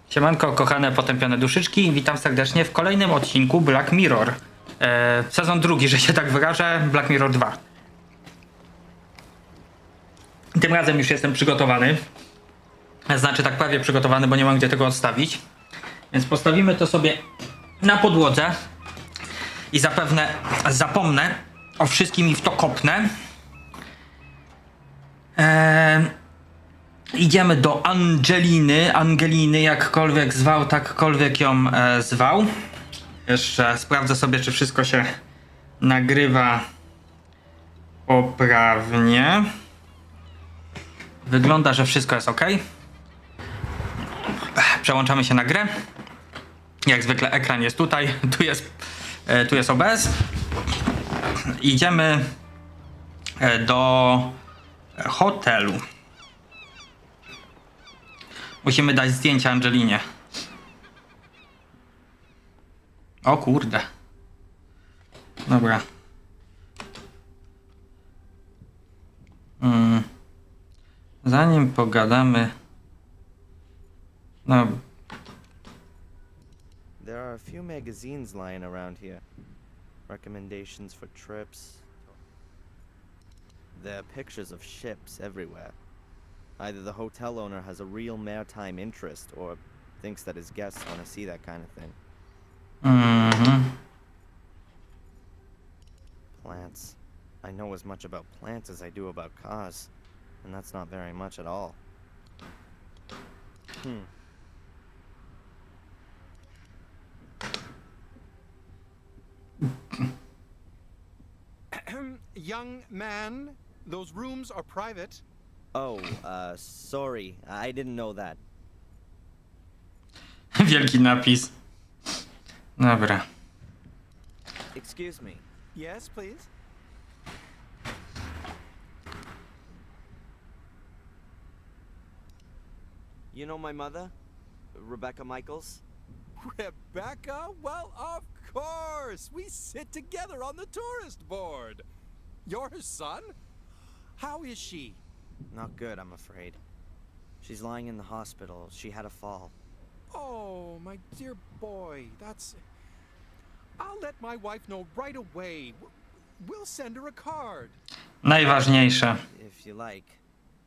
Siemanko, kochane potępione duszyczki, witam serdecznie w kolejnym odcinku Black Mirror. Sezon drugi, że się tak wyrażę, Black Mirror 2. Tym razem już jestem przygotowany. Znaczy tak prawie przygotowany, bo nie mam gdzie tego odstawić. Więc postawimy to sobie na podłodze i zapewne zapomnę o wszystkim i w to kopnę. Idziemy do Angeliny, jakkolwiek zwał, takkolwiek ją zwał. Jeszcze sprawdzę sobie, czy wszystko się nagrywa poprawnie. Wygląda, że wszystko jest ok. Przełączamy się na grę. Jak zwykle ekran jest tutaj, tu jest OBS. Idziemy do hotelu. Musimy dać zdjęcie Angelinie. O kurde. Dobra. Zanim pogadamy... No. There are a few magazines lying around here. Recommendations for trips. There are pictures of ships everywhere. Either the hotel owner has a real maritime interest or thinks that his guests want to see that kind of thing. Plants. I know as much about plants as I do about cars, and that's not very much at all. Young man, those rooms are private. Oh, sorry. I didn't know that. Wielki napis. Dobra. Excuse me. Yes, please. You know my mother? Rebecca Michaels? Rebecca? Well, of course. We sit together on the tourist board. You're her son? How is she? Not good, I'm afraid. She's lying in the hospital. She had a fall. Oh, my dear boy, that's... I'll let my wife know right away. We'll send her a card. Najważniejsze. If you like.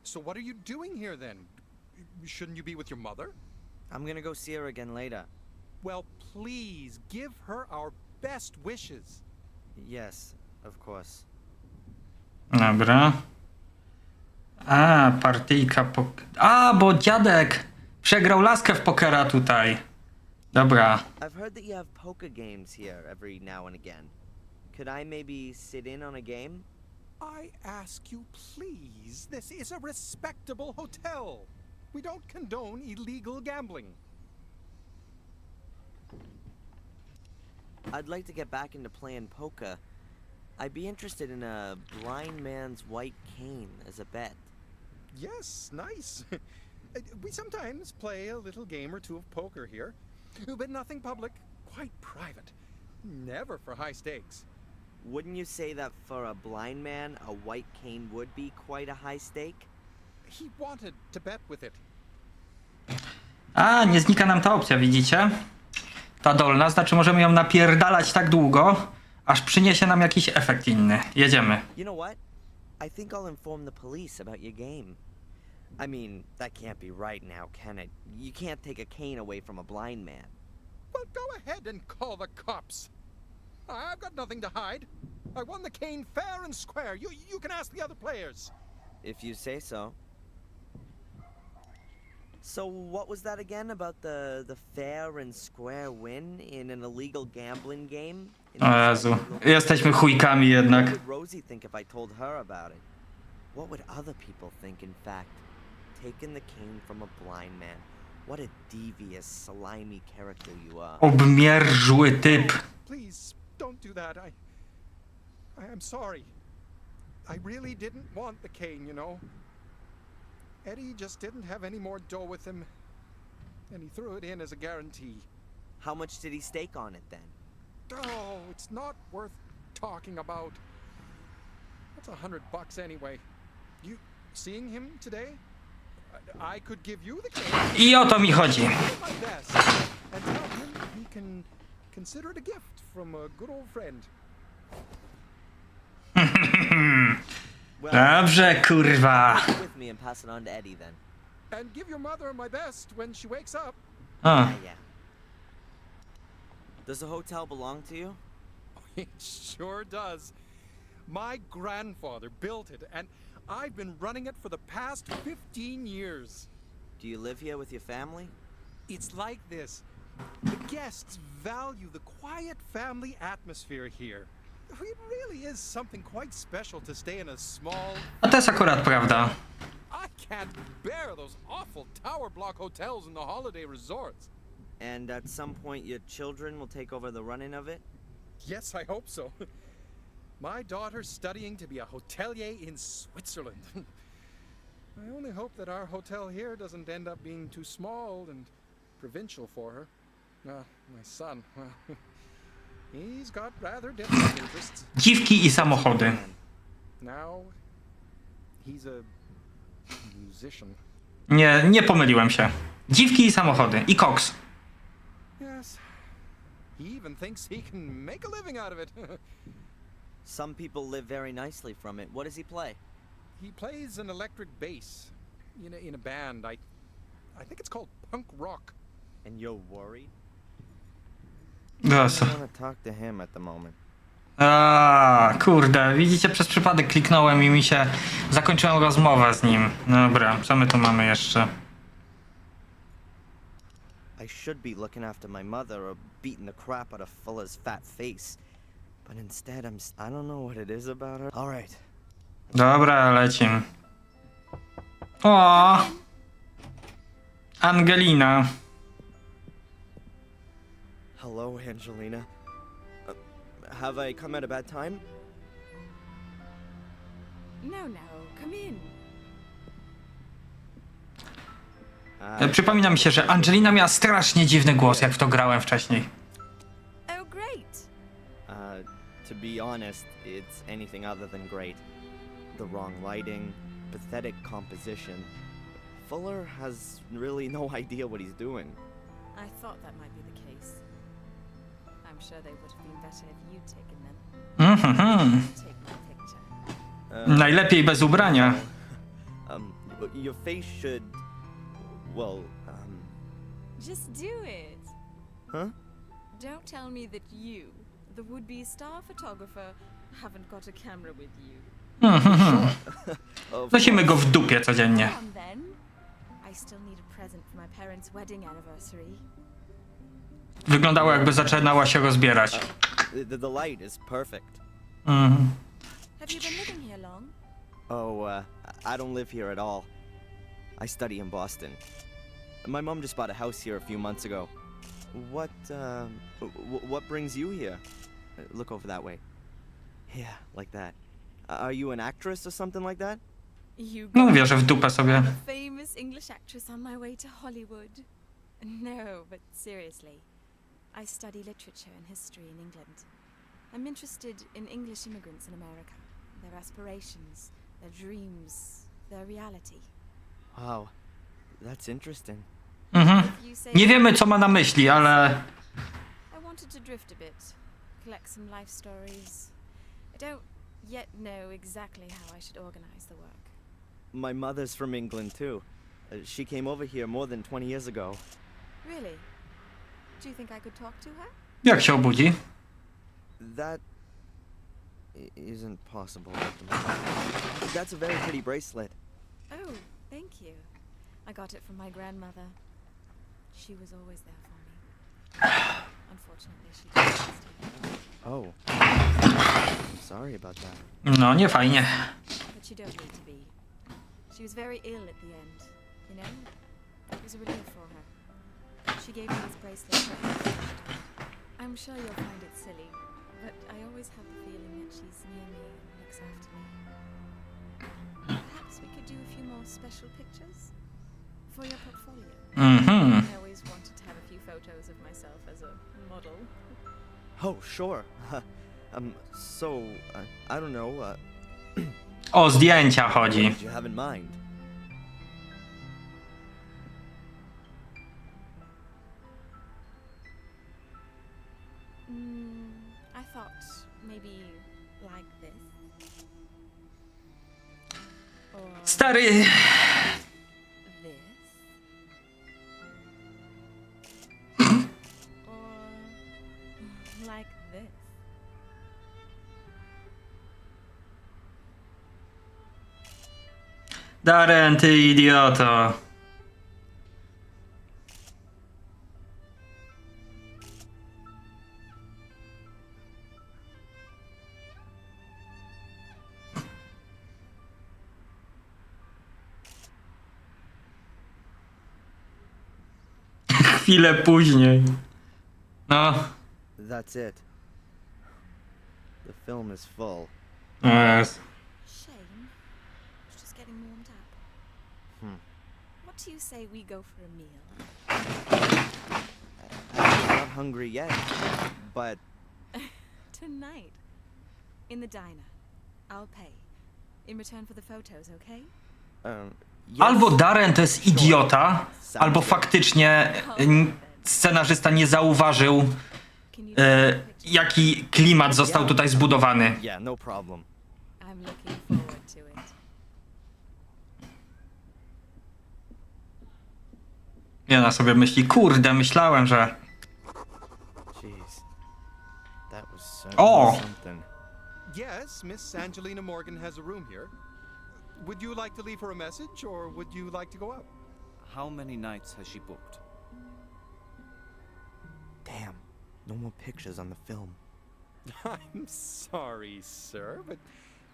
So what are you doing here then? Shouldn't you be with your mother? I'm gonna go see her again later. Well, please, give her our best wishes. Yes, of course. Dobra. A, partyjka A, bo dziadek przegrał laskę w pokera tutaj. Dobra. I've heard that you have poker games here every now and again. Could I maybe sit in on a game? I ask you, please. This is a respectable hotel. We don't condone illegal gambling. I'd like to get back into playing poker. I'd be interested in a blind man's white cane as a bet. Yes, nice. We sometimes play a little game or two of poker here, but nothing public, quite private. Never for high stakes. Wouldn't you say that for a blind man, a white cane would be quite a high stake? He wanted to bet with it. A, nie znika nam ta opcja, widzicie? Ta dolna, znaczy możemy ją napierdalać tak długo, aż przyniesie nam jakiś efekt inny. Jedziemy. You know what? I think I'll inform the police about your game. I mean, that can't be right now, can it? You can't take a cane away from a blind man. Well, go ahead and call the cops. I've got nothing to hide. I won the cane fair and square. You can ask the other players. If you say so. So what was that again about the fair and square win in an illegal gambling game? O Jezu, jesteśmy chujkami jednak. What would Rosie think if I told her about it? What would other people think, in fact? Taking the cane from a blind man. What a devious, slimy character you are. Obmierzły typ. Please, don't do that. I am sorry. I really didn't want the cane, you know. Eddie just didn't have any more dough with him, and he threw it in as a guarantee. How much did he stake on it then? Oh, it's not worth talking about. That's $100 anyway. You seeing him today? I could give you the cane. I o to mi chodzi. My best, and tell him he can consider it a gift from a good old friend. Dobrze, kurwa. Take it with me and pass it on to Eddie then. And give your mother my best when she wakes up. O, Yeah. Does the hotel belong to you? It sure does. My grandfather built it, and I've been running it for the past 15 years. Do you live here with your family? It's like this. The guests value the quiet family atmosphere here. It really is something quite special to stay in a small... a to jest akurat prawda. I can't bear those awful tower block hotels in the holiday resorts. And at some point your children will take over the running of it? Yes, I hope so. My daughter's studying to be a hotelier in Switzerland. I only hope that our hotel here doesn't end up being too small and provincial for her. My son, well, he's got rather different interests. Dziwki i samochody. Now, he's a musician. Nie pomyliłem się. Dziwki i samochody. I koks. Yes. He even thinks he can make a living out of it. Some people live very nicely from it. What does he play? He plays an electric bass in a band. I think it's called punk rock. And you're worried? Dos. I don't want to talk to him at the moment. Kurde, widzicie, przez przypadek kliknąłem i mi się... zakończyłem rozmowę z nim. Dobra, co my tu mamy jeszcze? I should be looking after my mother or beating the crap out of Fuller's fat face. But instead I don't know what it is about her. All right. Dobra, lecim. O! Angelina. Hello, Angelina. Have I come at a bad time? No, come in. Przypomina mi się, że Angelina miała strasznie dziwny głos, jak w to grałem wcześniej. Oh, great. To be honest, it's anything other than great. The wrong lighting, pathetic composition. Fuller has really no idea what he's doing. I thought that might be the case. I'm sure they would have been better if you'd taken them. Take my picture. Najlepiej bez ubrania. Your face should... Well, Just do it. Huh? Don't tell me that you, the would-be star photographer, haven't got a camera with you. Nosimy go w dupie codziennie. Come on then. I still need a present for my parents' wedding anniversary. Wyglądało, jakby zaczynała się rozbierać. The light is perfect. Have you been living here long? Oh, I don't live here at all. I study in Boston. My mom just bought a house here a few months ago. What brings you here? Look over that way. Yeah, like that. Are you an actress or something like that? You No got wierzę w dupę sobie. I'm a famous English actress on my way to Hollywood. No, but seriously. I study literature and history in England. I'm interested in English immigrants in America, their aspirations, their dreams, their reality. Wow, that's interesting. If you say Nie wiemy, co ma na myśli, ale... I wanted to drift a bit, collect some life stories. I don't yet know exactly how I should organize the work. My mother's from England too. She came over here more than 20 years ago. Really? Do you think I could talk to her? Jak się obudzi? That isn't possible at the moment. That's a very pretty bracelet. Oh, thank you. I got it from my grandmother. She was always there for me. Unfortunately, she passed. Oh. I'm sorry about that. No, nie fajnie. But you don't need to be. She was very ill at the end, you know? It was a relief for her. She gave me this bracelet for her. I'm sure you'll find it silly, but I always have the feeling that she's near me and looks after me. Perhaps we could do a few more special pictures for your portfolio. I always wanted to have a few photos of myself as a model. Oh, sure. I don't know, O zdjęcia chodzi. what did you have in mind? pot maybe like this? Or Stary... this? Or like this? Darren, ty idioto. Chwilę później. No. That's it. The film is full. Yes. Shame. It's just getting warmed up. What do you say we go for a meal? I'm not hungry yet, but Tonight. In the diner. I'll pay. In return for the photos, okay? yes. Albo Darren to jest idiota, albo faktycznie scenarzysta nie zauważył, Can you take a picture? jaki klimat został tutaj zbudowany. Yeah, no problem. I'm looking forward to it. I ona sobie myśli, kurde, myślałem, że... Jeez. That was Oh. something. Yes, Miss Angelina Morgan has a room here. Would you like to leave her a message, or would you like to go up? How many nights has she booked? Damn. No more pictures on the film. I'm sorry, sir, but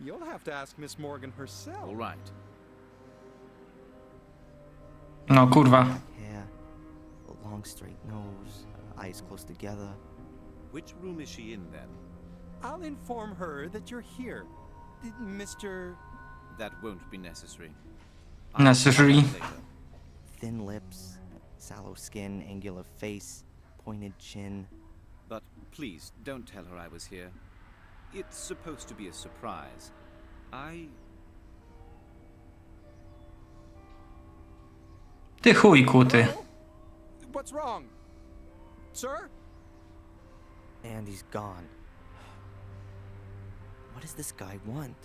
you'll have to ask Miss Morgan herself. All right. No kurwa. Hair, a long straight nose, eyes close together. Which room is she in then? I'll inform her that you're here. Mr. That won't be necessary. Necessary. Later. Thin lips, sallow skin, angular face, pointed chin. But please don't tell her I was here. It's supposed to be a surprise. Ty chuj kuty. What's wrong? Sir? And he's gone. What does this guy want?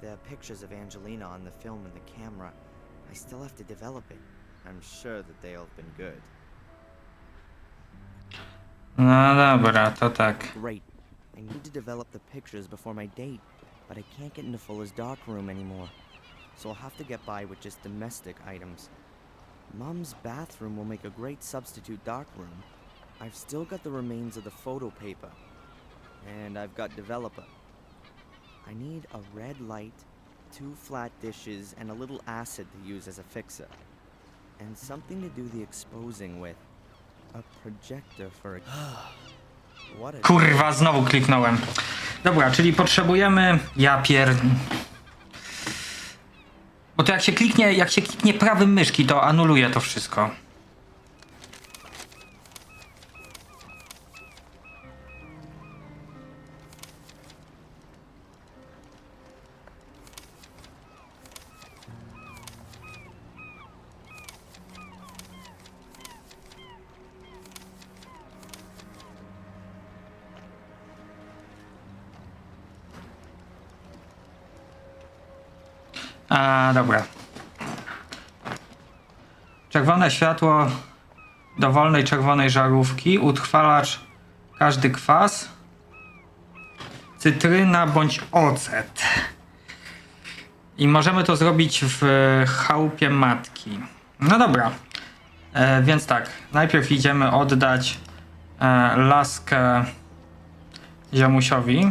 There are pictures of Angelina on the film and the camera. I still have to develop it. I'm sure that they'll have been good. No dobra, to tak. Great. I need to develop the pictures before my date, but I can't get into Fuller's darkroom anymore. So I'll have to get by with just domestic items. Mom's bathroom will make a great substitute darkroom. I've still got the remains of the photo paper. And I've got developer. I need a red light, 2 flat dishes, and a little acid to use as a fixer. And something to do the exposing with. A projector for a... What a... Kurwa, znowu kliknąłem. Dobra, czyli potrzebujemy... Ja pier... Bo to jak się kliknie prawym myszki, to anuluje to wszystko. Dobra. Czerwone światło dowolnej czerwonej żarówki, utrwalacz każdy kwas, cytryna bądź ocet. I możemy to zrobić w chałupie matki. No dobra. Więc tak, najpierw idziemy oddać laskę ziomusiowi.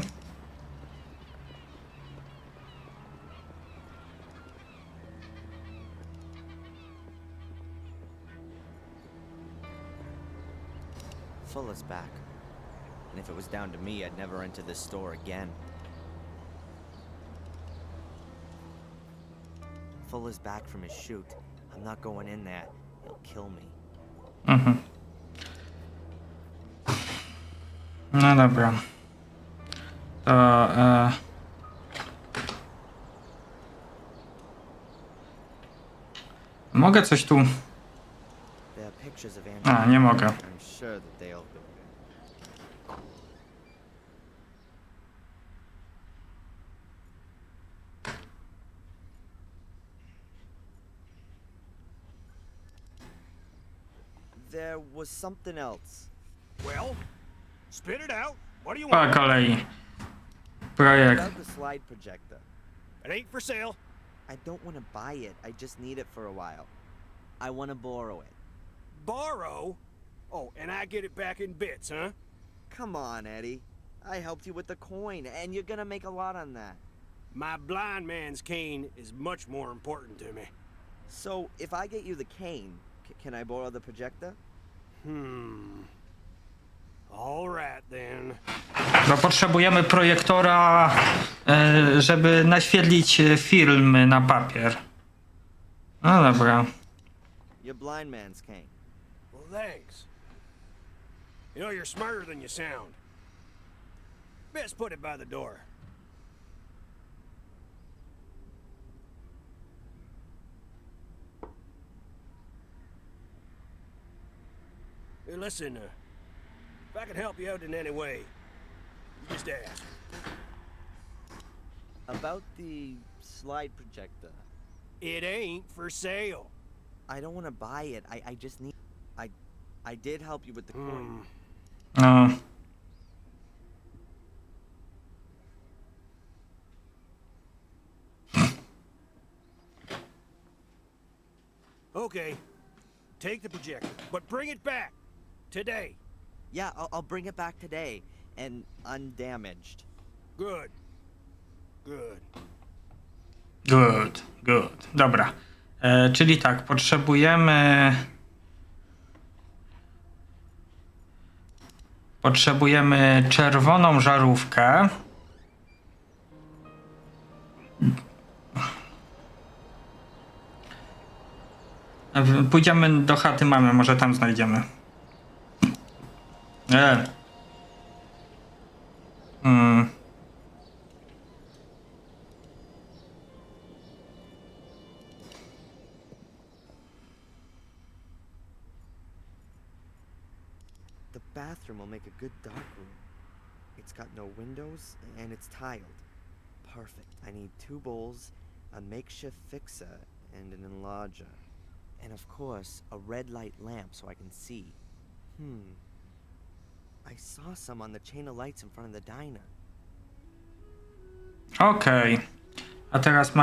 Fuller's back. And if it was down to me, I'd never enter this store again. Fuller's back from his shoot. I'm not going in there. He'll kill me. No dobra. To... Mogę coś tu... There are pictures of A, nie mogę. I'm sure that they'll go good. There was something else. Well, spit it out. What do you Po want? kolei. Projekt. About the slide projector. It ain't for sale. I don't want to buy it. I just need it for a while. I want to borrow it. Borrow? Oh, and I get it back in bits, huh? Come on, Eddie. I helped you with the coin, and you're gonna make a lot on that. My blind man's cane is much more important to me. So, if I get you the cane, can I borrow the projector? All right, then. Bo potrzebujemy projektora, żeby naświetlić film na papier. No dobra. Your blind man's cane. Well, thanks. You know, you're smarter than you sound. Best put it by the door. Hey, listen, if I can help you out in any way, you just ask. About the slide projector. It ain't for sale. I don't want to buy it. I just need... I did help you with the coin. No. Okay, take the projector, but bring it back today. Yeah, I'll bring it back today, and undamaged. Good. Good. Good, good. Dobra. Czyli tak, potrzebujemy czerwoną żarówkę. Pójdziemy do chaty mamy, może tam znajdziemy. The bathroom will make a good dark room. It's got no windows, and it's tiled. Perfect. I need 2 bowls, a makeshift fixer, and an enlarger. And of course, a red light lamp so I can see. I saw some on the chain of lights in front of the diner. Okej. A teraz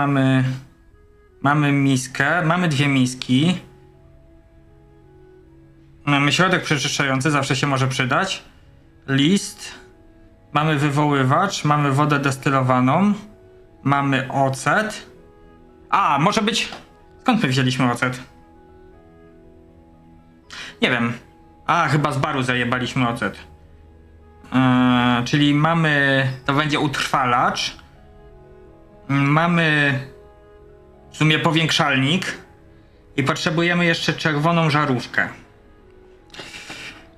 mamy miskę, mamy 2 miski. Mamy środek przeczyszczający, zawsze się może przydać. List. Mamy wywoływacz, mamy wodę destylowaną. Mamy ocet. A, może być... Skąd my wzięliśmy ocet? Nie wiem. A, chyba z baru zajebaliśmy ocet. Czyli mamy... To będzie utrwalacz. Mamy... W sumie powiększalnik. I potrzebujemy jeszcze czerwoną żarówkę.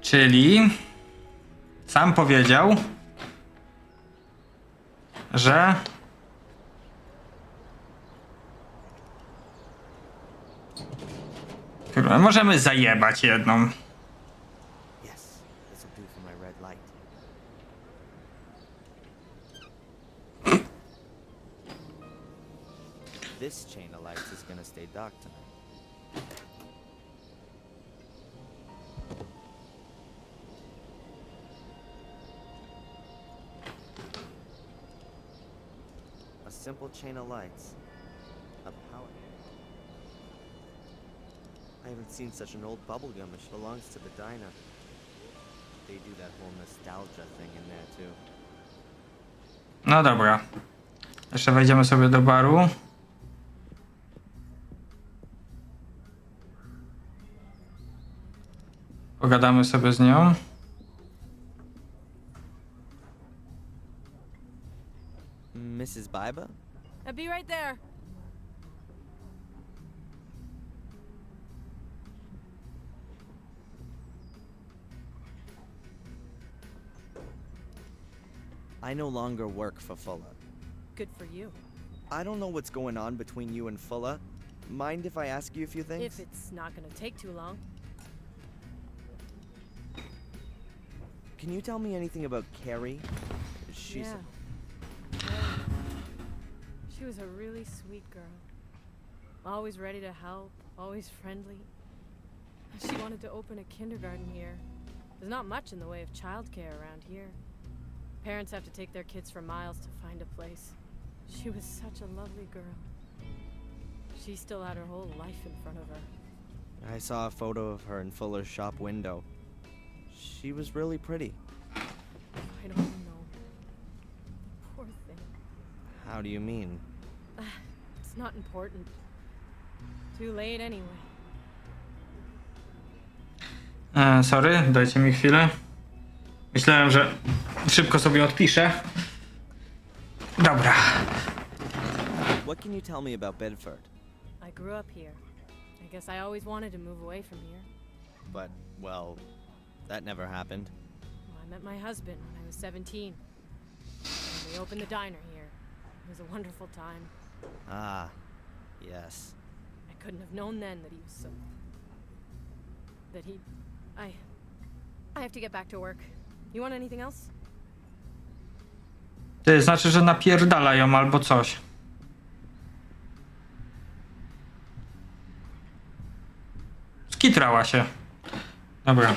Czyli... Sam powiedział... że... Możemy zajebać jedną. Yes, this'll do for my red light. This chain of lights is gonna stay dark tonight. A simple chain of lights. A power. I haven't seen such an old bubblegum. It belongs to the diner. They do that whole nostalgia thing in there too. No dobra. Jeszcze wejdziemy sobie do baru. Pogadamy sobie z nią. Mrs. Biba? I'll be right there. I no longer work for Fulla. Good for you. I don't know what's going on between you and Fulla. Mind if I ask you a few things? If it's not gonna take too long. Can you tell me anything about Carrie? She's... Yeah. She was a really sweet girl. Always ready to help, always friendly. She wanted to open a kindergarten here. There's not much in the way of childcare around here. Parents have to take their kids for miles to find a place. She was such a lovely girl. She still had her whole life in front of her. I saw a photo of her in Fuller's shop window. She was really pretty. I don't know. Poor thing. How do you mean? It's not important. Too late anyway. Sorry, dajcie mi chwilę. Myślałem, że szybko sobie odpiszę. Dobra. What can you tell me about Bedford? I grew up here. I guess I always wanted to move away from here. But, well, that never happened. I met my husband when I was 17. And we opened the diner here. It was a wonderful time. Ah, yes. I couldn't have known then that he was so... that he... I have to get back to work. You want anything else? To znaczy, że napierdala ją albo coś. Skitrała się. Dobra.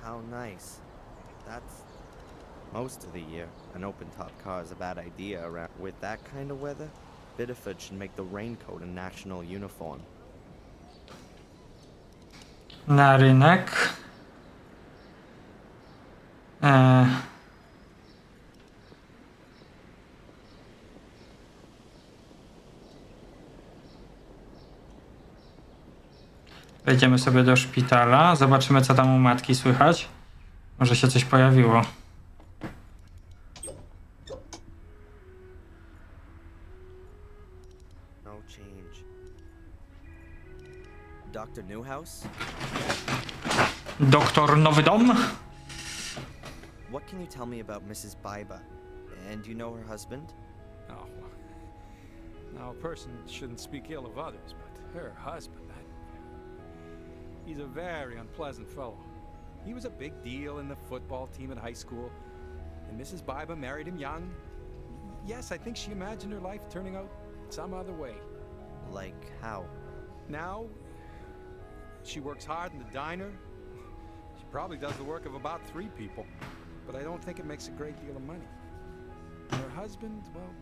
How nice. That's most of the year. An open-top car is a bad idea around with that kind of weather. Biddeford should make the raincoat a national uniform. Na rynek. Wejdziemy sobie do szpitala. Zobaczymy, co tam u matki słychać. Może się coś pojawiło. No change. Dr. Newhouse? Doktor Nowy Dom? What can you tell me about Mrs. Biba? And do you know her husband? Oh, now a person shouldn't speak ill of others, but her husband, he's a very unpleasant fellow. He was a big deal in the football team at high school, and Mrs. Biba married him young. Yes, I think she imagined her life turning out some other way. Like how? Now, she works hard in the diner. She probably does the work of about 3 people, but I don't think it makes a great deal of money. Her husband, well,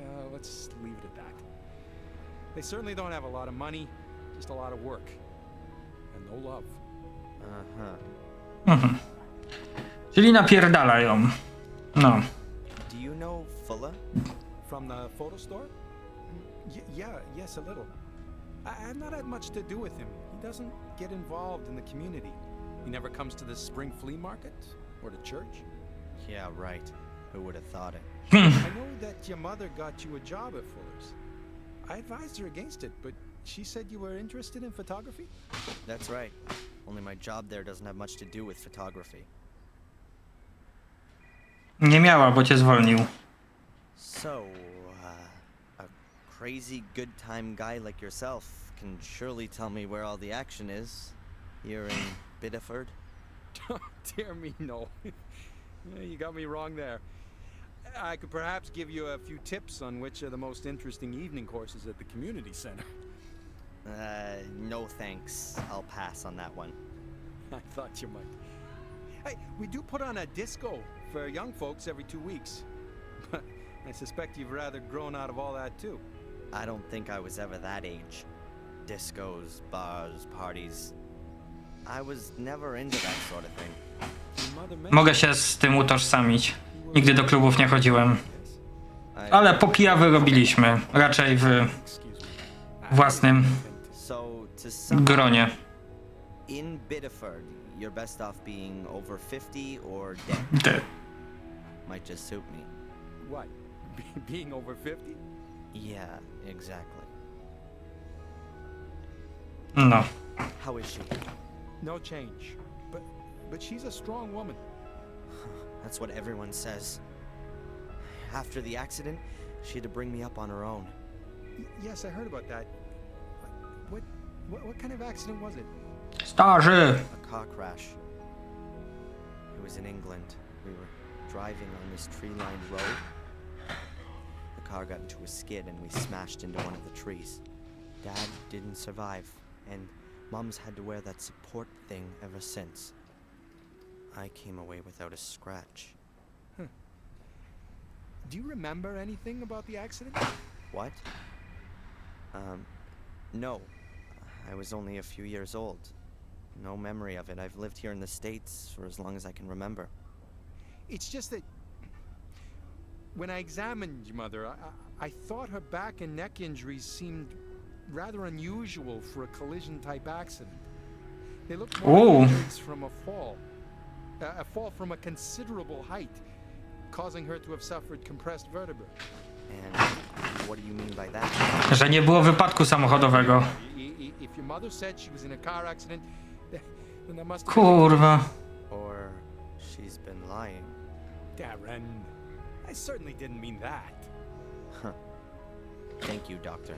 yeah, let's leave it at that. They certainly don't have a lot of money, just a lot of work. And no love. Mhm. Czyli napierdala ją. No. Do you know Fulla? From the photo store? Yes, a little. I've not had much to do with him. He doesn't get involved in the community. He never comes to the spring flea market or to church. Yeah, right. Who would have thought it? I know that your mother got you a job at Fuller's. I advised her against it, but she said you were interested in photography? That's right. Only my job there doesn't have much to do with photography. Nie miała, bo cię zwolnił. So, a crazy good time guy like yourself can surely tell me where all the action is here in Biddeford? Dear me, no. You got me wrong there. I could perhaps give you a few tips on which are the most interesting evening courses at the community center. No thanks. I'll pass on that one. I thought you might. Hey, we do put on a disco for young folks every 2 weeks. But I suspect you've rather grown out of all that too. I don't think I was ever that age. Discos, bars, parties. I was never into that sort of thing. Your mother mentioned Mogę się z tym utożsamić. Nigdy do klubów nie chodziłem. this. Ale popijawy robiliśmy. Raczej w Excuse me. własnym So, to sum up, gronie. in Biddeford, you're best off being over 50 or dead. Ty. Might just suit me. What? Being over 50? Yeah, exactly. No. How is she? No change. But she's a strong woman. That's what everyone says. After the accident, she had to bring me up on her own. Yes, I heard about that. What kind of accident was it? Starzy! A car crash. It was in England. We were driving on this tree-lined road. The car got into a skid and we smashed into one of the trees. Dad didn't survive, and Mom's had to wear that support thing ever since. I came away without a scratch. Do you remember anything about the accident? What? No. I was only a few years old. No memory of it. I've lived here in the States for as long as I can remember. It's just that when I examined your mother, I thought her back and neck injuries seemed rather unusual for a collision-type accident. They looked more like injuries from a fall from a considerable height, causing her to have suffered compressed vertebrae. And what do you mean by that? Że nie było wypadku samochodowego. If your mother said she was in a car accident, then that must Kurwa. Or she's been lying. Darren, I certainly didn't mean that. Huh. Thank you, doctor.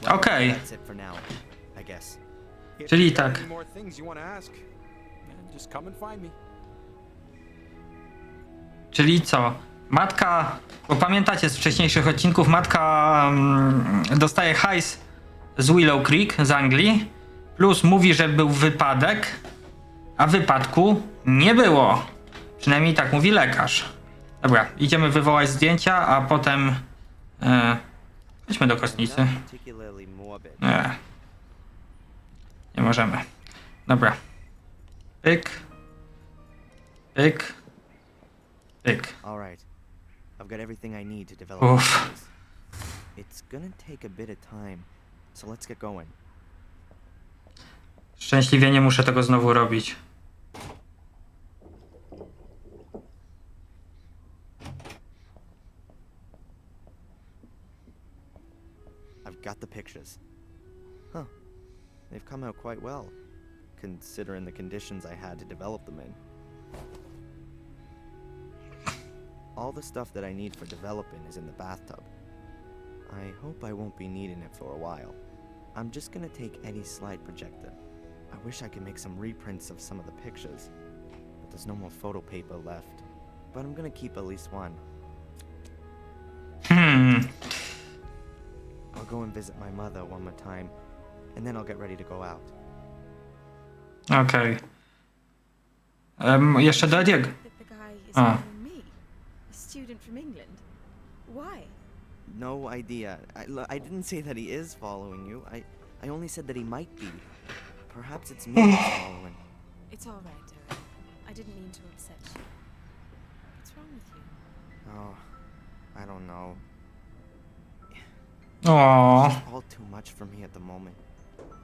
Okej. That's it for now, I guess. If Czyli you have tak. any more things you want to ask, then just come and find me. Czyli co? Matka, bo pamiętacie z wcześniejszych odcinków, matka dostaje hajs z Willow Creek z Anglii, plus mówi, że był wypadek, a wypadku nie było. Przynajmniej tak mówi lekarz. Dobra, idziemy wywołać zdjęcia, a potem chodźmy do kostnicy. Not particularly morbid. Nie możemy. Dobra. Pyk. Pyk. Pyk. All right. I've got everything I need to develop Oof. this. It's gonna take a bit of time, so let's get going. Szczęśliwie nie muszę tego znowu robić. I've got the pictures. Huh. They've come out quite well, considering the conditions I had to develop them in. All the stuff that I need for developing is in the bathtub. I hope I won't be needing it for a while. I'm just gonna take Eddie's slide projector. I wish I could make some reprints of some of the pictures, but there's no more photo paper left. But I'm gonna keep at least one. I'll go and visit my mother one more time, and then I'll get ready to go out. Okej. Jeszcze do Ediego. That the guy is Ah. following me, a student from England. Why? No idea. I didn't say that he is following you. I only said that he might be. Perhaps it's me he's following. It's all right, Derek. I didn't mean to upset you. What's wrong with you? Oh, I don't know. O. It's all too much for me at the moment.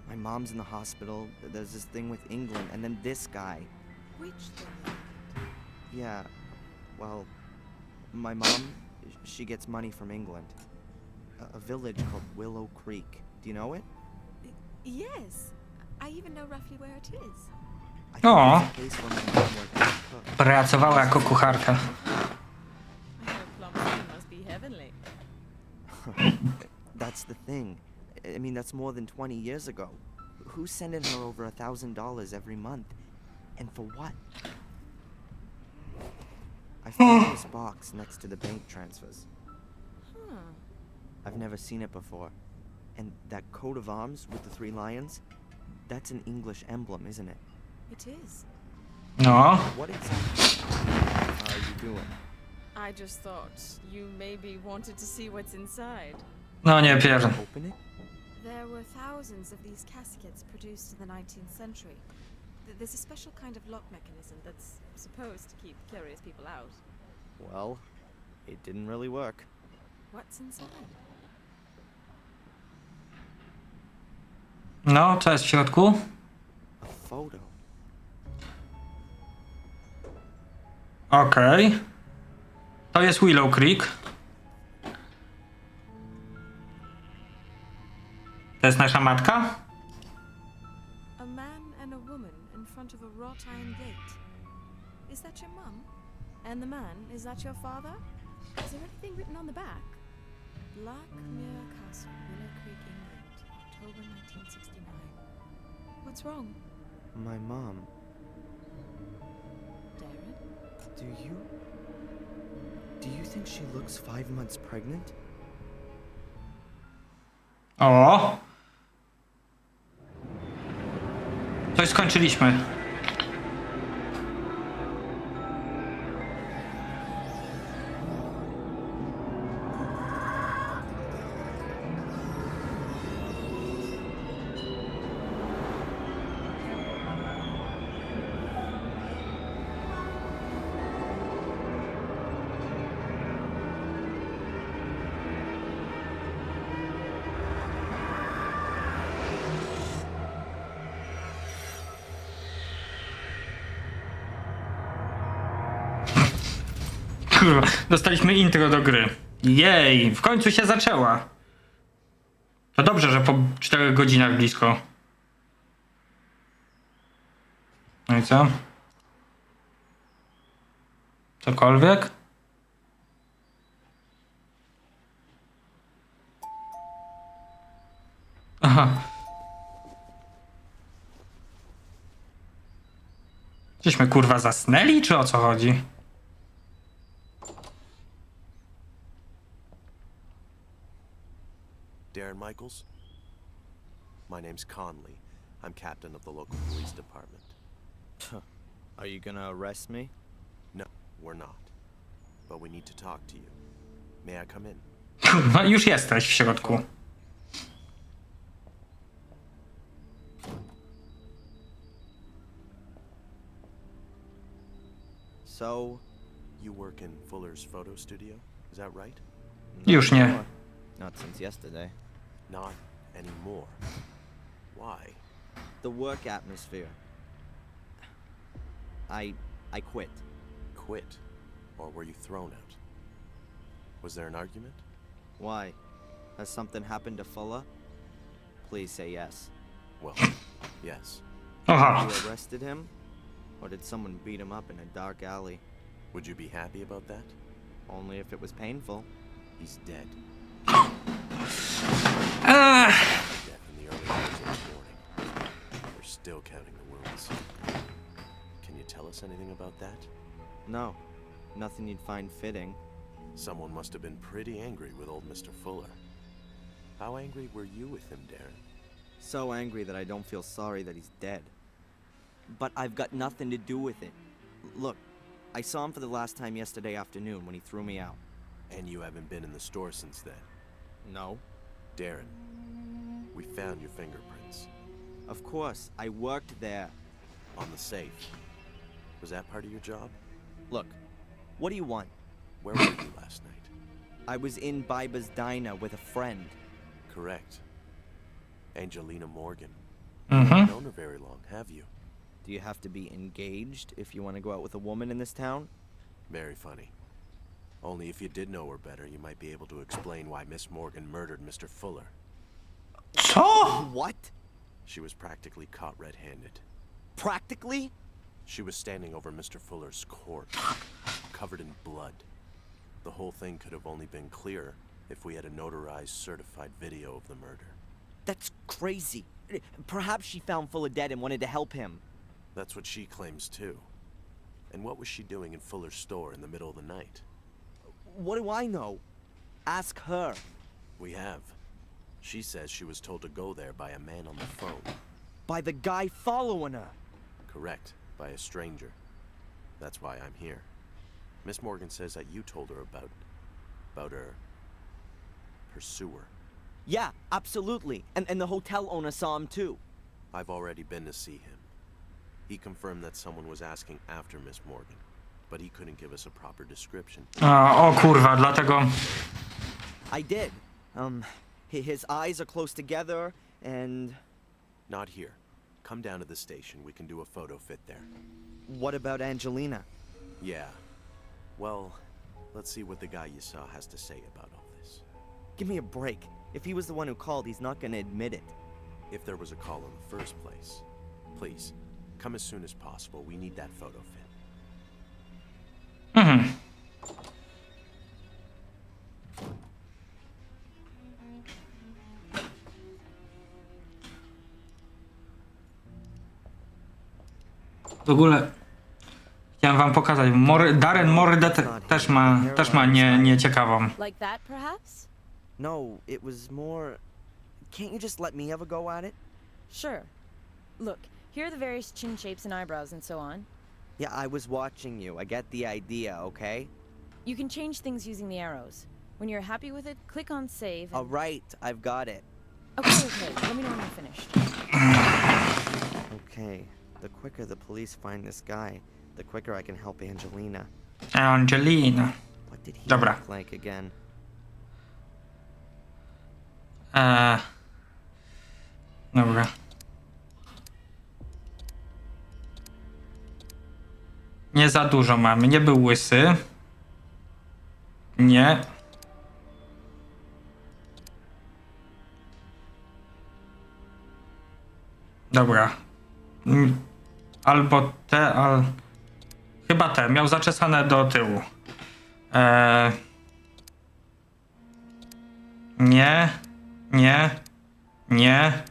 My mom's in the hospital. There's this thing with England, and then this guy. Which thing? Yeah, well, my mom, she gets money from England. A village called Willow Creek. Do you know it? Yes. I even know roughly where it is. I think Aw. it's a place where my mom worked as a cook. Pracowała jako kucharka. Her plum must be heavenly. That's the thing. I mean, that's more than 20 years ago. Who's sending her over $1,000 every month? And for what? I found this box next to the bank transfers. Huh. I've never seen it before. And that coat of arms with the 3 lions? That's an English emblem, isn't it? It is. No. What exactly are you doing? I just thought you maybe wanted to see what's inside. No nie pierdol. Open it? There were thousands of these caskets produced in the 19th century. There's a special kind of lock mechanism that's supposed to keep curious people out. Well, it didn't really work. What's inside? No, co jest w środku? A photo. Okej. To jest Willow Creek. To jest nasza matka? front of a wrought iron gate. Is that your mum? And the man, is that your father? Is there anything written on the back? Black Mirror Castle, Willow Creek, England, October 1969. What's wrong, My mom. Darren? Do you think she looks 5 months pregnant? O! Coś skończyliśmy. Kurwa, dostaliśmy intro do gry. Jej, w końcu się zaczęła. To dobrze, że po 4 godzinach blisko. No i co? Cokolwiek? Aha. Gdzieśmy kurwa zasnęli, czy o co chodzi? Darren Michaels? My name's Conley. I'm captain of the local police department. Are you gonna arrest me? No, we're not. But we need to talk to you. May I come in? Kurwa, już jesteś w środku. So, You work in Fuller's photo studio? Is that right? Już nie. not since yesterday. Not anymore. Why? The work atmosphere. I quit. Quit? Or were you thrown out? Was there an argument? Why? Has something happened to Fuller? Please say yes. Well, yes. Aha. You arrested him? Or did someone beat him up in a dark alley? Would you be happy about that? Only if it was painful. He's dead. Ah. Death in the early hours of the morning. They're still counting the wounds. Can you tell us anything about that? No. Nothing you'd find fitting. Someone must have been pretty angry with old Mr. Fuller. How angry were you with him, Darren? So angry that I don't feel sorry that he's dead. But I've got nothing to do with it. Look, I saw him for the last time yesterday afternoon when he threw me out. And you haven't been in the store since then? No. Darren, we found your fingerprints. Of course, I worked there. On the safe. Was that part of your job? Look, what do you want? Where were you last night? I was in Biba's diner with a friend. Correct. Angelina Morgan. Mhm. You've known her very long, have you? Do you have to be engaged if you want to go out with a woman in this town? Very funny. Only if you did know her better, you might be able to explain why Miss Morgan murdered Mr. Fuller. Co? What? She was practically caught red-handed. Practically? She was standing over Mr. Fuller's corpse, covered in blood. The whole thing could have only been clearer if we had a notarized, certified video of the murder. That's crazy. Perhaps she found Fuller dead and wanted to help him. That's what she claims, too. And what was she doing in Fuller's store in the middle of the night? What do I know? Ask her. We have. She says she was told to go there by a man on the phone. By the guy following her. Correct. By a stranger. That's why I'm here. Miss Morgan says that you told her about her pursuer. Yeah, absolutely. And the hotel owner saw him too. I've already been to see him. He confirmed that someone was asking after Miss Morgan, but he couldn't give us a proper description. O kurwa, dlatego... I did. His eyes are close together, and... Not here. Come down to the station. We can do a photo fit there. What about Angelina? Yeah. Well, let's see what the guy you saw has to say about all this. Give me a break. If he was the one who called, he's not gonna admit it. If there was a call in the first place. Please, Come as soon as possible. We need that photo fit. Mhm. W ogóle chciałem wam pokazać, Darren Mordę też ma nieciekawą. Like that, perhaps? No, it was more... Can't you just let me have a go at it? Sure. Look, here are the various chin shapes and eyebrows and so on. Yeah, I was watching you. I get the idea, okay? You can change things using the arrows. When you're happy with it, click on save. And... Alright, I've got it. Okay. Let me know when you're finished. Okay, the quicker the police find this guy, the quicker I can help Angelina. Angelina. What did he Dobra. look like again? Dobra. Nie za dużo mamy. Nie był łysy. Nie. Dobra. Albo te, chyba te. Miał zaczesane do tyłu. Nie. Nie. Nie.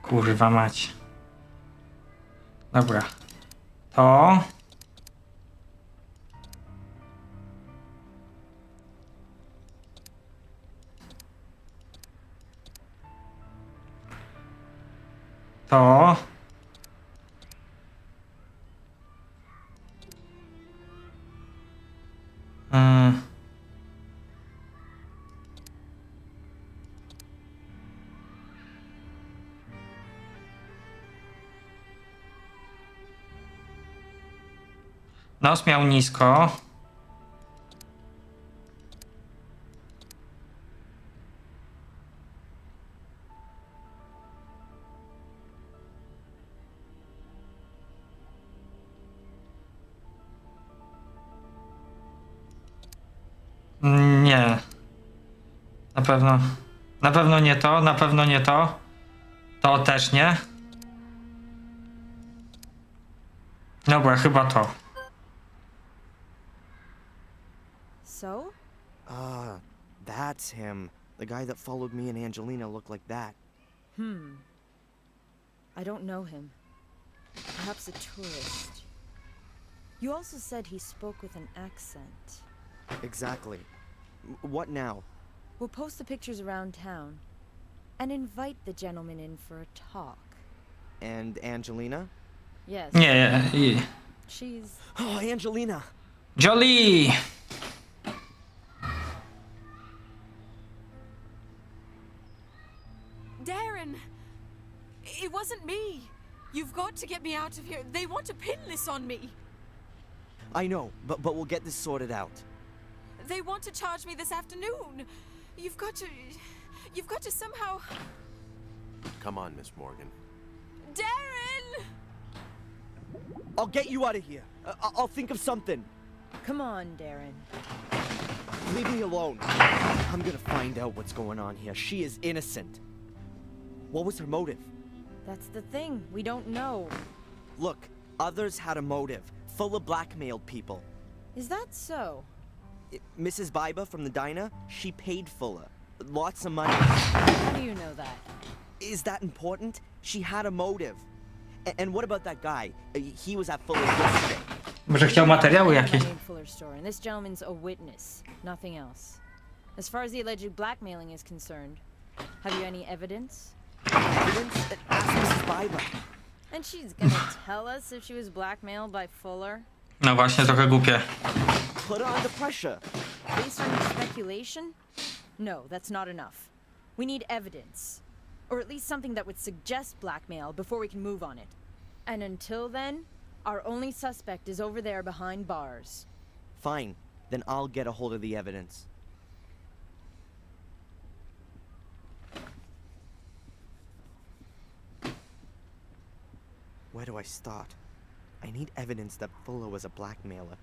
Kurwa mać. Dobra. To. To. Nos miał nisko. Nie. Na pewno nie to, na pewno nie to. To też nie. Dobra, chyba to. So? That's him. The guy that followed me and Angelina looked like that. I don't know him. Perhaps a tourist. You also said he spoke with an accent. Exactly. What now? We'll post the pictures around town and invite the gentleman in for a talk. And Angelina? Yes. Nie. She's... Oh, Angelina! Jolie! Darren! It wasn't me! You've got to get me out of here. They want to pin this on me. I know, but we'll get this sorted out. They want to charge me this afternoon. You've got to somehow... Come on, Miss Morgan. Darren! I'll get you out of here. I'll think of something. Come on, Darren. Leave me alone. I'm gonna find out what's going on here. She is innocent. What was her motive? That's the thing. We don't know. Look, others had a motive. Fuller blackmailed people. Is that so? Mrs. Biba from the diner, she paid Fuller. Lots of money. How do you know that? Is that important? She had a motive. And what about that guy? He was at Fuller's yesterday. Może chciał materiały jakieś. Fuller's store, and this gentleman's a witness, nothing else. As far as the alleged blackmailing is concerned, have you any evidence? Evidence? Ask Mrs. Biba. And she's gonna tell us if she was blackmailed by Fuller? No właśnie, trochę głupie. Put her under pressure. Based on your speculation? No, that's not enough. We need evidence. Or at least something that would suggest blackmail before we can move on it. And until then, our only suspect is over there behind bars. Fine. Then I'll get a hold of the evidence. Where do I start? I need evidence that Fuller was a blackmailer.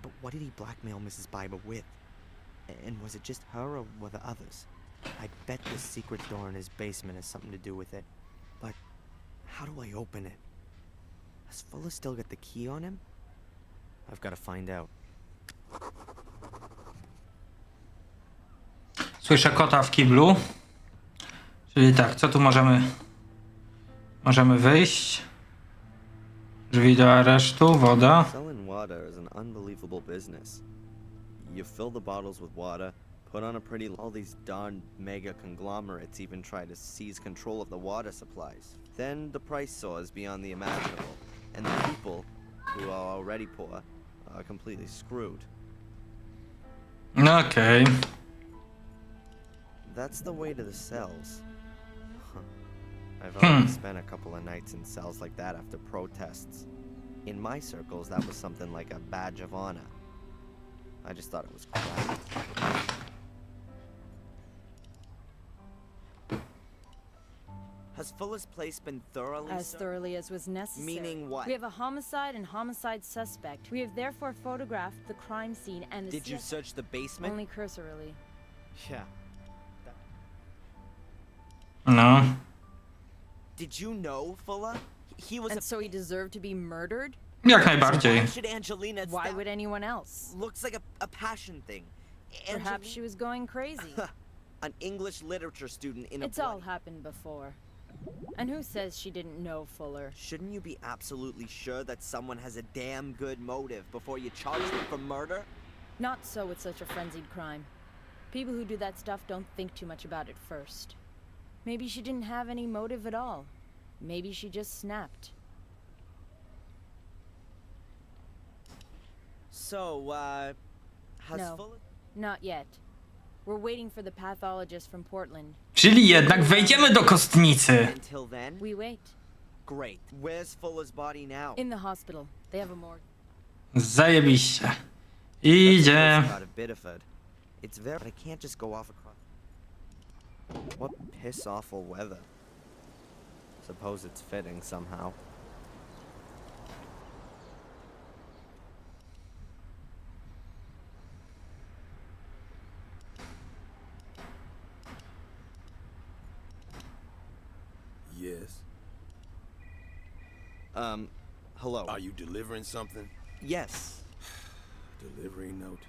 But what did he blackmail Mrs. Biber with? And was it just her or were there others? I bet this secret door in his basement has something to do with it. But how do I open it? Has Fuller still got the key on him? I've got to find out. Słyszę kota w kiblu. Czyli tak, co tu możemy... Możemy wyjść. Drzwi do aresztu, woda. Selling water is an unbelievable business. You fill the bottles with water, put on a pretty... All these darn mega conglomerates even try to seize control of the water supplies. Then the price soars beyond the imaginable, and the people, who are already poor, are completely screwed. Okej. That's the way to the cells. Huh. I've already spent a couple of nights in cells like that after protests. In my circles, that was something like a badge of honor. I just thought it was crap. Has Fuller's place been thoroughly As thoroughly as was necessary. Meaning what? We have a homicide and homicide suspect. We have therefore photographed the crime scene and the Did you search the basement? Only cursorily. Yeah. No. Did you know Fuller? He was And so he deserved to be murdered? Jak najbardziej. Why should Angelina Why stop? would anyone else? Looks like a passion thing. Perhaps she was going crazy. An English literature student in a It's all bloody- happened before. And who says she didn't know Fuller? Shouldn't you be absolutely sure that someone has a damn good motive before you charge them for murder? Not so with such a frenzied crime. People who do that stuff don't think too much about it first. Maybe she didn't have any motive at all. Maybe she just snapped. So, has No. Fuller... Not yet. We're waiting for the pathologist from Portland. Czyli jednak wejdziemy do kostnicy. Until then? We wait. Great. Where's Fuller's body now? In the hospital. They have a morgue. Zajebiście. Idzie. Out of Biddeford. It's very... But I can't just go off across... What piss-awful weather. Suppose it's fitting somehow. Yes. Hello. Are you delivering something? Yes. Delivery note.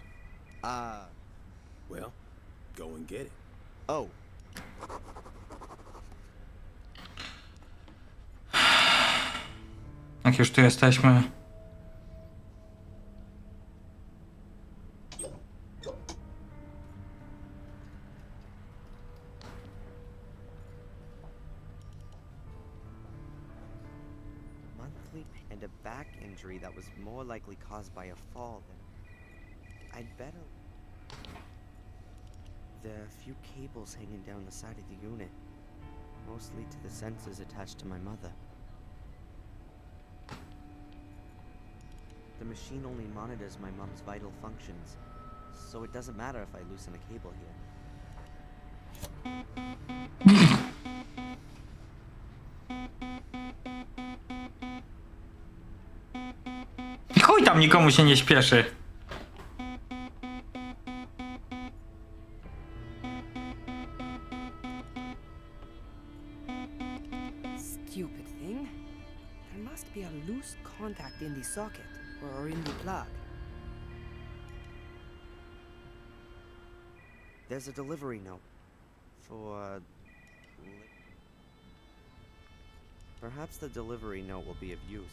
Well, go and get it. Oh. Jak już tu jesteśmy. Monthly and a back injury that was more likely caused by a fall than... I'd better... There are a few cables hanging down the side of the unit, mostly to the sensors attached to my mother. The machine only monitors my mom's vital functions, so it doesn't matter if I loosen a cable here. Chuj tam, nikomu się nie śpieszy. Stupid thing. There must be a loose contact in the socket or in the plug. There's a delivery note for... Perhaps the delivery note will be of use.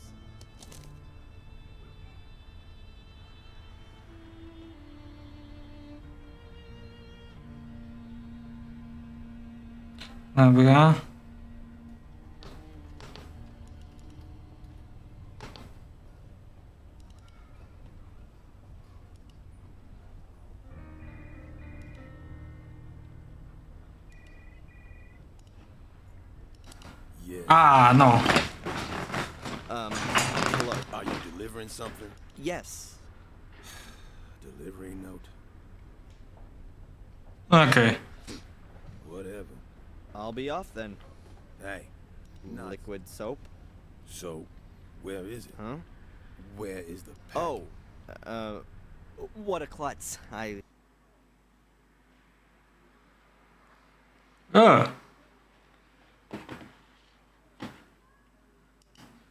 Dobra. Yeah. A, no. Hello. Are you delivering something? Yes. Delivery note. Okej. Whatever. I'll be off then. Hey. Not Liquid soap? So, where is it? Huh? Where is the package? Oh, what a klutz.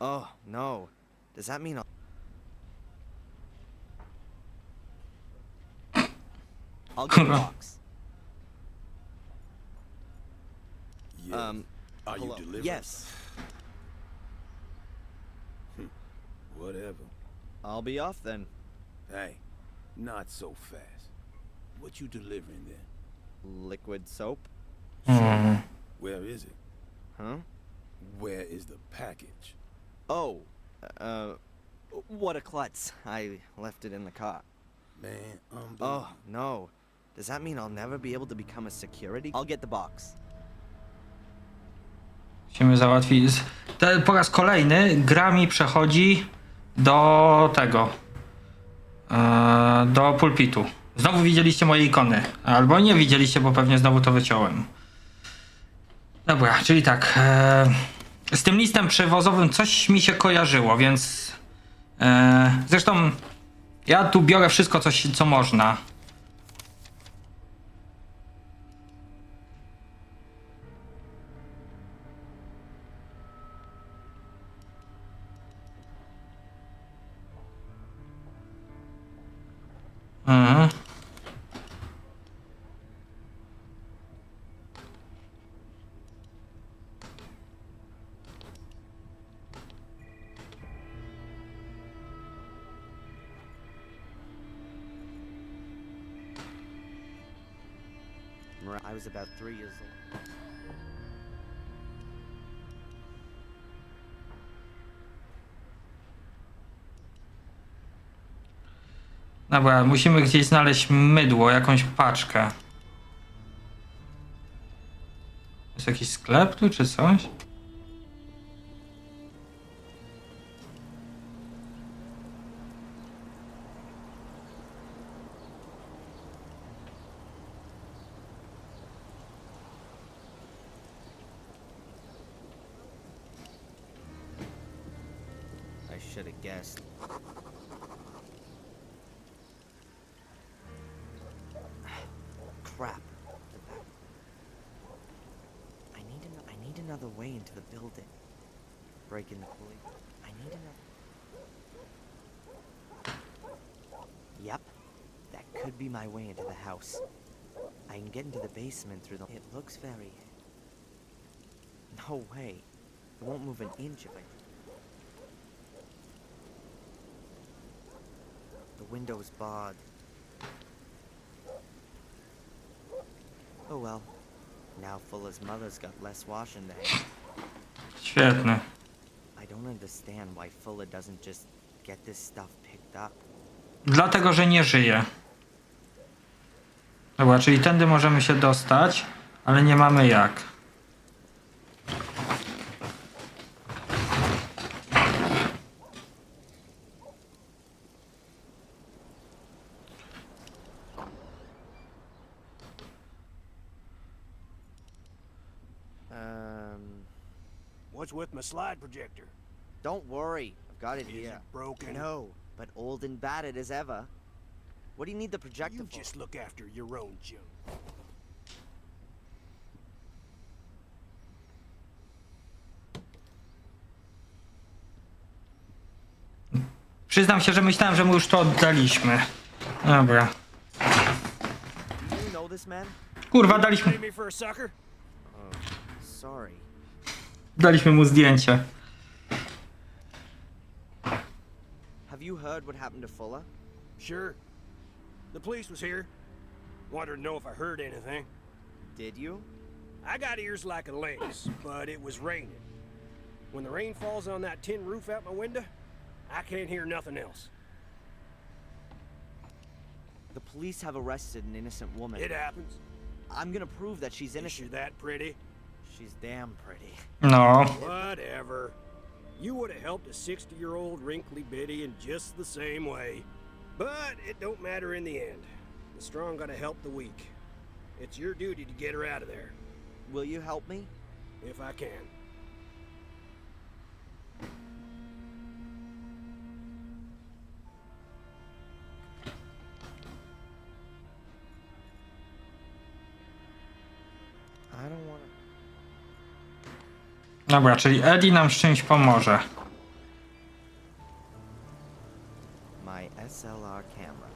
Oh, no. Does that mean I'll get the box. Yes. Are you hello. delivering? Yes. Whatever. I'll be off then. Hey, not so fast. What you delivering then? Liquid soap? Where is it? Huh? Where is the package? Oh, what a klutz. I left it in the car. Man, Oh, no. Does that mean I'll never be able to become a security? I'll get the box. Musimy załatwić. Po raz kolejny gra mi przechodzi do tego. Do pulpitu. Znowu widzieliście moje ikony. Albo nie widzieliście, bo pewnie znowu to wyciąłem. Dobra, czyli tak. Z tym listem przewozowym coś mi się kojarzyło, więc... zresztą ja tu biorę wszystko, co można. I was about 3 years old. Dobra, musimy gdzieś znaleźć mydło, jakąś paczkę. Jest jakiś sklep tu, czy coś? I should have guessed. Crap. I need another way into the building. Breaking the police. I need another. Yep. That could be my way into the house. I can get into the basement through the... It looks very... No way. It won't move an inch if I... The window's barred. Oh well. Now Fuller's mother's got less washing to hang. Świetne. I don't understand why Fuller doesn't just get this stuff picked up. Dlatego, że nie żyje. Dobra, czyli tędy możemy się dostać, ale nie mamy jak. What's with my slide projector? Don't worry, I've got it Is here. it broken? No, but old and battered as ever. What do you need the projector You for? just look after your own junk. Przyznam się, że myślałem, że mu już to oddaliśmy. Dobra. Do you know this man? Kurwa, daliśmy... Take me for a sucker? Sorry. Daliśmy mu zdjęcie. Have you heard what happened to Fuller? Sure. The police was here. Wanted to know if I heard anything. Did you? I got ears like a lynx, but it was raining. When the rain falls on that tin roof out my window, I can't hear nothing else. The police have arrested an innocent woman. It happens. I'm gonna prove that she's Is she innocent. that pretty? She's damn pretty. No. Whatever. You would have helped a 60-year-old wrinkly biddy in just the same way. But it don't matter in the end. The strong gotta help the weak. It's your duty to get her out of there. Will you help me? If I can. Dobra, czyli Eddie nam z czymś pomoże. My SLR camera.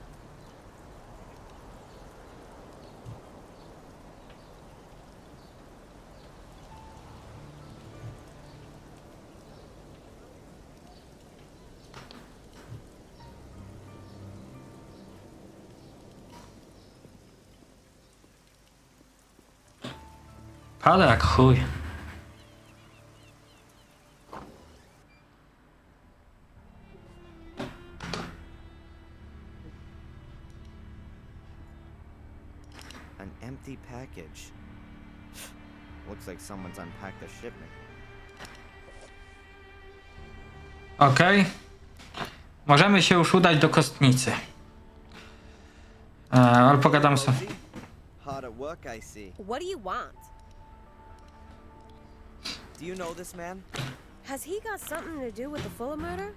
Pada jak chuj. An empty package. Looks like someone's unpacked the shipment. Okej. Możemy się już udać do kostnicy. Ale pogadam sobie. Hard at work, I see. What do you want? Do you know this man? Has he got something to do with the Fuller murder?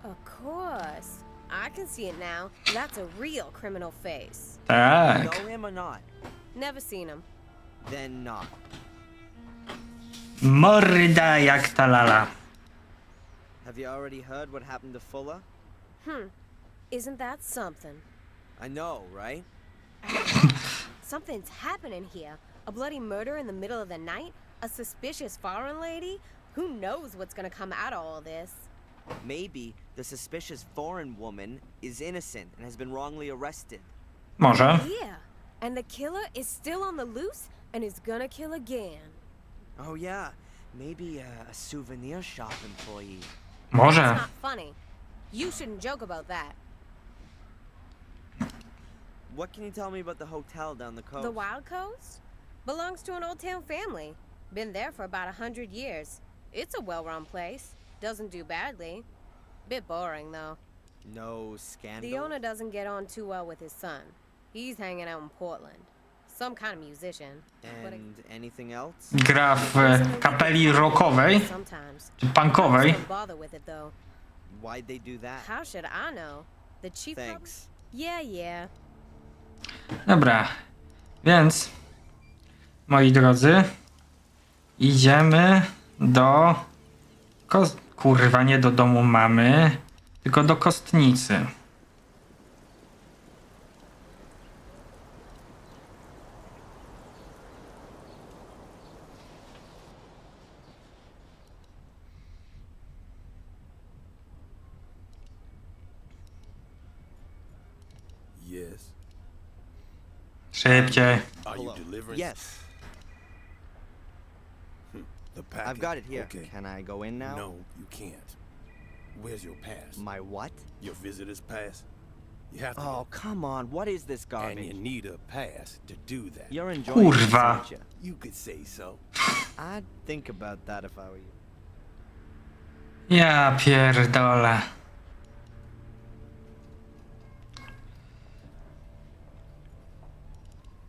Of course. I can see it now. That's a real criminal face. Tak. Know him or not? Never seen him. Then not. Morda jak ta lala. Have you already heard what happened to Fuller? Isn't that something? I know, right? Something's happening here. A bloody murder in the middle of the night? A suspicious foreign lady? Who knows what's gonna come out of all this? Maybe the suspicious foreign woman is innocent and has been wrongly arrested. Może. Yeah. And the killer is still on the loose and is gonna kill again. Oh yeah, maybe a souvenir shop employee. Może. It's not funny. You shouldn't joke about that. What can you tell me about the hotel down the coast? The Wild Coast? Belongs to an old town family. Been there for about 100 years. It's a well-run place. Doesn't do badly. Bit boring, though. No scandal? The owner doesn't get on too well with his son. He's hanging out in Portland. Some kind of musician. And anything else? Gra w kapeli rockowej Sometimes. czy punkowej. Don't bother with it, though. Why'd they do that? How should I know? The chief... Thanks. Yeah. Dobra. Więc moi drodzy, idziemy do kurwa, nie do domu mamy, tylko do kostnicy. Yes. Szybciej. Are you Hello. delivering? Yes, The package. I've got it here. Okay. Can I go in now? No, you can't. Where's your pass? My what? Your visitor's pass? You have to. Oh, come on. What is this And garbage? you need a pass to do that. You're enjoying this, Kurwa. aren't you? You could say so. I'd think about that if I were you. Ja pierdolę.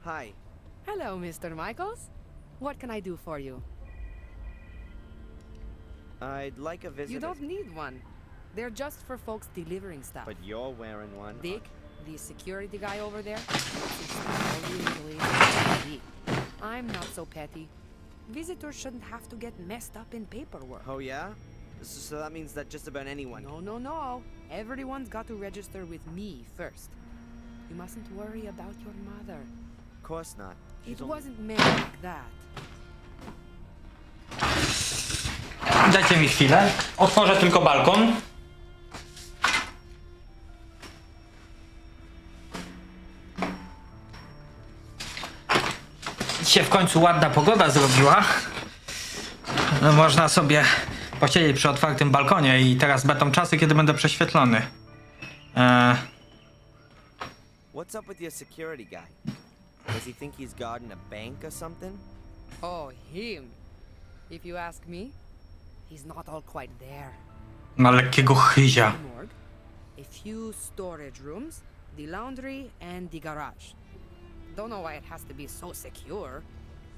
Hi. Hello, Mr. Michaels. What can I do for you? I'd like a visitor. You don't need one. They're just for folks delivering stuff. But you're wearing one. Dick, the security guy over there, I'm not so petty. Visitors shouldn't have to get messed up in paperwork. Oh yeah? So that means that just about anyone. No. Everyone's got to register with me first. You mustn't worry about your mother. Of course not. She's It only- wasn't meant like that. Dajcie mi chwilę. Otworzę tylko balkon. Dzisiaj w końcu ładna pogoda zrobiła. No, można sobie posiedzieć przy otwartym balkonie i teraz będą czasy, kiedy będę prześwietlony. What's up with your security guy? Does he think he's guarding a bank or something? Oh, him. If you ask me, he's not all quite there. Ma lekkiego chyzia. The morgue, a few storage rooms, the laundry, and the garage. Don't know why it has to be so secure.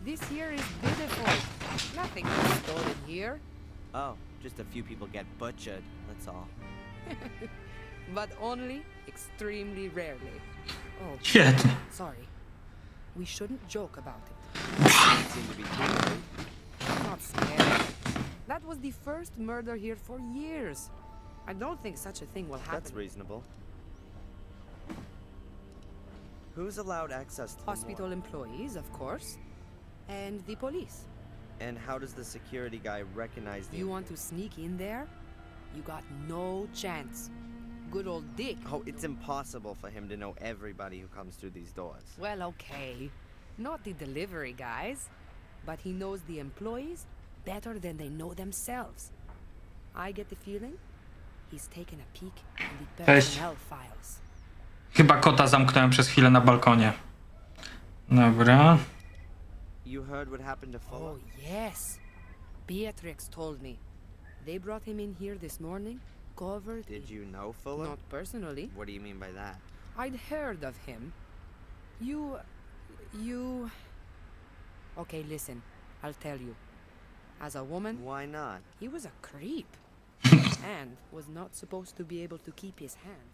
This here is beautiful. Nothing is stolen here. Oh, just a few people get butchered, that's all. But only extremely rarely. Oh, Świetnie. sorry. We shouldn't joke about it. Seem to be too worried. I'm not scared. That was the first murder here for years. I don't think such a thing will happen. That's reasonable. Who's allowed access to the Hospital morgue? employees, of course, and the police. And how does the security guy recognize the... You want to sneak in there? You got no chance. Good old Dick. Oh, it's impossible for him to know everybody who comes through these doors. Well, okay. Not the delivery guys, but he knows the employees better than they know themselves. I get the feeling he's taken a peek in the personnel files. Chyba kota zamknąłem przez chwilę na balkonie. Dobra. You heard what happened to Fuller? Oh, yes. Beatrix told me. They brought him in here this morning, covered Did you know Fuller? Not personally. What do you mean by that? I'd heard of him. You... Okay, listen. I'll tell you. As a woman... Why not? He was a creep. And was not supposed to be able to keep his hand.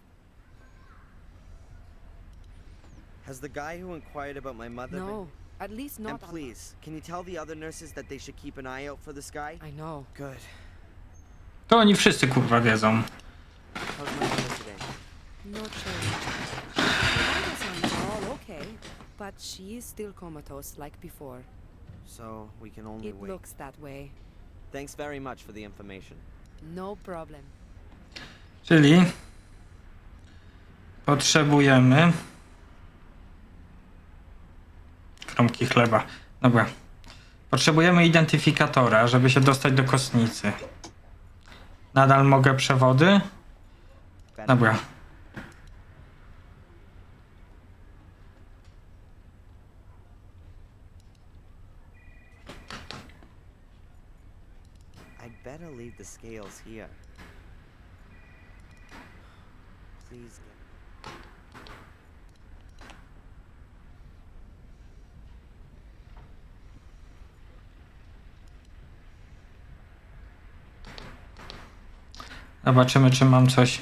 Has the guy who inquired about my mother No, at least been... not And please, can you tell the other nurses that they should keep an eye out for this guy? I know. Good. To oni wszyscy kurwa wiedzą. How's my mother today? No change. The signs are all okay, but she is still comatose like before. So, we can only It wait. looks that way. Thanks very much for the information. No problem. Czyli potrzebujemy kromki chleba. Dobra. Potrzebujemy identyfikatora, żeby się dostać do kostnicy. Nadal mogę przewody? Dobra. I'd better leave the scales here. Please get... Zobaczymy, czy mam coś.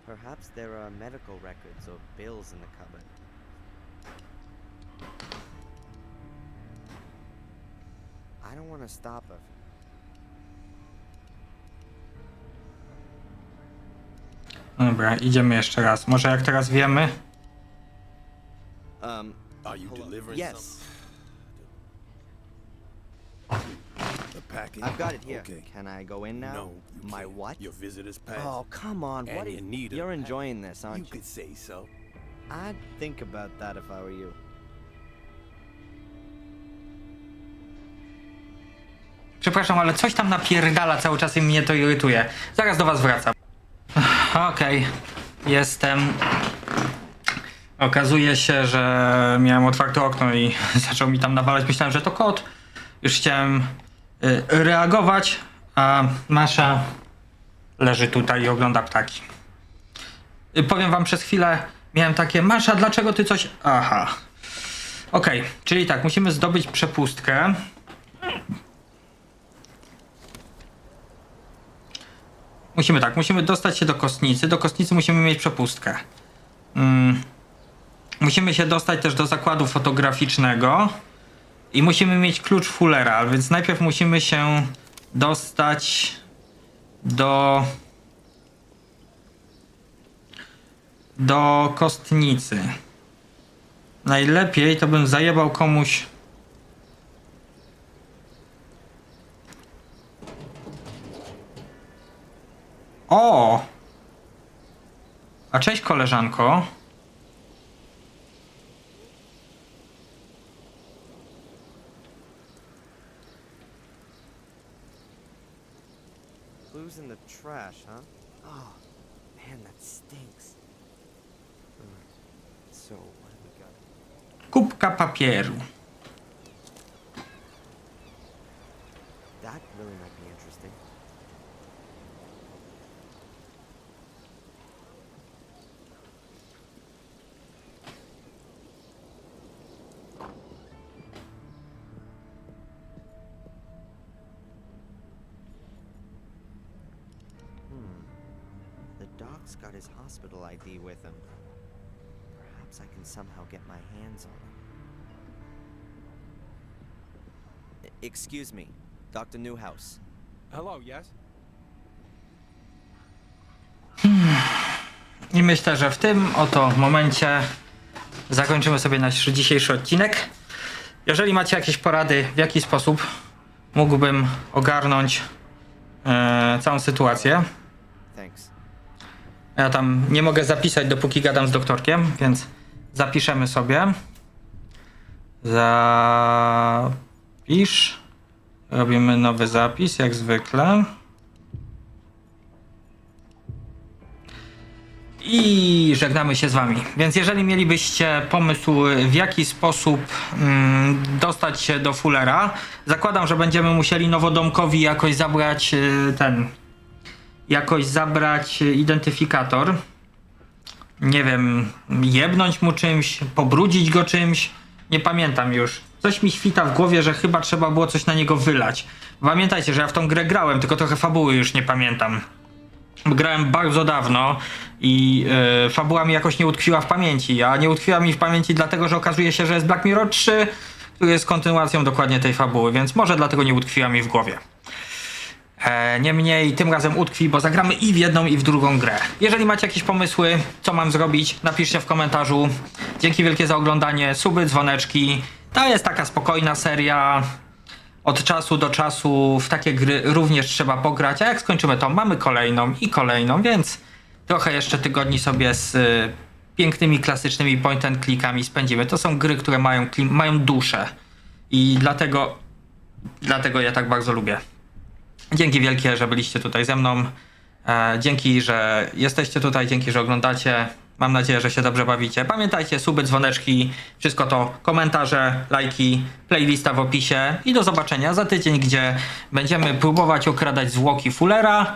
Perhaps there are medical records or bills in the cupboard. I don't want to stop her. Dobra, idziemy jeszcze raz. Może jak teraz wiemy? Are you delivering Yes, the package? I've got it here. Okay. Can I go in now? No, you My can't. what? Your visitor's pass. Oh, come on. And What you is... need a You're pack. enjoying this, You aren't you? could say so. I'd think about that if I were you. Przepraszam, ale coś tam napierdala cały czas i mnie to irytuje. Zaraz do was wracam. Okej. Jestem. Okazuje się, że miałem otwarte okno i zaczął mi tam nawalać. Myślałem, że to kot. Już chciałem reagować, a Masza leży tutaj i ogląda ptaki. Powiem wam, przez chwilę miałem takie: Masza, dlaczego ty coś... Aha. Okej, czyli tak, musimy zdobyć przepustkę. Musimy dostać się do kostnicy. Do kostnicy musimy mieć przepustkę. Musimy się dostać też do zakładu fotograficznego. I musimy mieć klucz Fullera, więc najpierw musimy się dostać do kostnicy. Najlepiej to bym zajebał komuś... O! A cześć, koleżanko. Clues in the trash, huh? Oh, man, that stinks. So, what do we got? Kubka papieru. That really might be interesting. Rink's got his hospital ID with him. Perhaps I can somehow get my hands on it. Excuse me, Dr. Newhouse. Hello, yes? I myślę, że w tym oto momencie zakończymy sobie nasz dzisiejszy odcinek. Jeżeli macie jakieś porady, w jaki sposób mógłbym ogarnąć całą sytuację. Ja tam nie mogę zapisać, dopóki gadam z doktorkiem, więc zapiszemy sobie. Zapisz. Robimy nowy zapis, jak zwykle. I żegnamy się z wami. Więc jeżeli mielibyście pomysł, w jaki sposób dostać się do Fullera, zakładam, że będziemy musieli nowodomkowi jakoś zabrać identyfikator. Nie wiem, jebnąć mu czymś, pobrudzić go czymś. Nie pamiętam już. Coś mi świta w głowie, że chyba trzeba było coś na niego wylać. Pamiętajcie, że ja w tą grę grałem, tylko trochę fabuły już nie pamiętam. Grałem bardzo dawno i fabuła mi jakoś nie utkwiła w pamięci, a nie utkwiła mi w pamięci dlatego, że okazuje się, że jest Black Mirror 3, który jest kontynuacją dokładnie tej fabuły, więc może dlatego nie utkwiła mi w głowie. Niemniej tym razem utkwi, bo zagramy i w jedną, i w drugą grę. Jeżeli macie jakieś pomysły, co mam zrobić, napiszcie w komentarzu. Dzięki wielkie za oglądanie, suby, dzwoneczki. To jest taka spokojna seria. Od czasu do czasu w takie gry również trzeba pograć, a jak skończymy to mamy kolejną i kolejną, więc trochę jeszcze tygodni sobie z pięknymi, klasycznymi point and clickami spędzimy. To są gry, które mają duszę i dlatego ja tak bardzo lubię. Dzięki wielkie, że byliście tutaj ze mną. Dzięki, że jesteście tutaj, dzięki, że oglądacie. Mam nadzieję, że się dobrze bawicie. Pamiętajcie, suby, dzwoneczki, wszystko to, komentarze, lajki, playlista w opisie i do zobaczenia za tydzień, gdzie będziemy próbować okradać zwłoki Fullera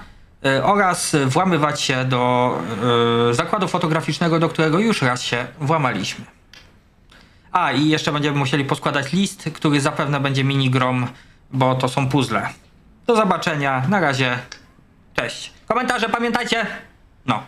oraz włamywać się do zakładu fotograficznego, do którego już raz się włamaliśmy. A i jeszcze będziemy musieli poskładać list, który zapewne będzie minigrom, bo to są puzzle. Do zobaczenia, na razie, cześć. Komentarze pamiętajcie, no.